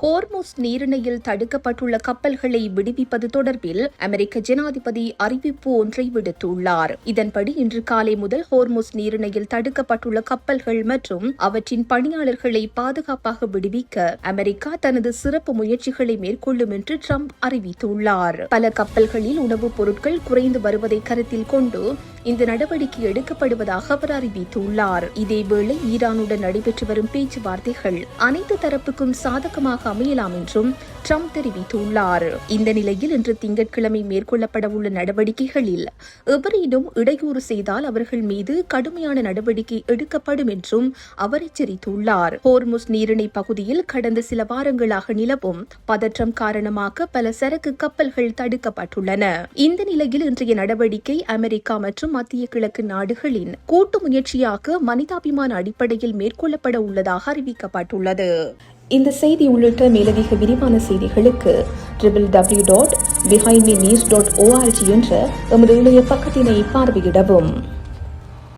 Hormuz நீரிணையில் தடுக்கப்பட்டுள்ள கப்பல்களை விடுவிப்பது தொடர்பில் அமெரிக்க ஜனாதிபதி அறிவிப்பு ஒன்றை விடுத்துள்ளார். இதன்படி இன்று காலை முதல் ஹோர்முஸ் நீரிணையில் தடுக்கப்பட்டுள்ள கப்பல்கள் மற்றும் அவற்றின் பணியாளர்களை பாதுகாப்பாக விடுவிக்க அமெரிக்கா தனது சிறப்பு முயற்சிகளை மேற்கொள்ளும் என்று ட்ரம்ப் அறிவித்துள்ளார். பல கப்பல்களில் உணவுப் பொருட்கள் குறைந்து வருவதை கருத்தில் கொண்டு இந்த நடவடிக்கை எடுக்கப்படுவதாக அவர் அறிவித்துள்ளார். இதேவேளை ஈரானுடன் நடைபெற்று வரும் பேச்சுவார்த்தைகள் அனைத்து தரப்புக்கும் சாதகமாக அமையலாம் என்றும் ட்ரம்ப் தெரிவித்துள்ளார். இந்த நிலையில் இன்று திங்கட்கிழமை மேற்கொள்ளப்படவுள்ள நடவடிக்கைகளில் எவரேனும் இடையூறு செய்தால் அவர்கள் மீது கடுமையான நடவடிக்கை எடுக்கப்படும் என்றும் அவர் எச்சரித்துள்ளார். ஹோர்முஸ் நீரிணை பகுதியில் கடந்த சில வாரங்களாக நிலவும் பதற்றம் காரணமாக பல சரக்கு கப்பல்கள் தடுக்கப்பட்டுள்ளன. இந்த நிலையில் இன்றைய நடவடிக்கை அமெரிக்கா மற்றும் மத்திய கிழக்கு நாடுகளின் கூட்டு முயற்சியாக மனிதாபிமான அடிப்படையில் மேற்கொள்ளப்பட உள்ளதாக அறிவிக்கப்பட்டுள்ளது. இந்த செய்தி உள்ளிட்ட மேலதிக விரிவான செய்திகளுக்கு www.behindmenews.org என்ற எமது இணைய பக்கத்தினை பார்வையிடவும்.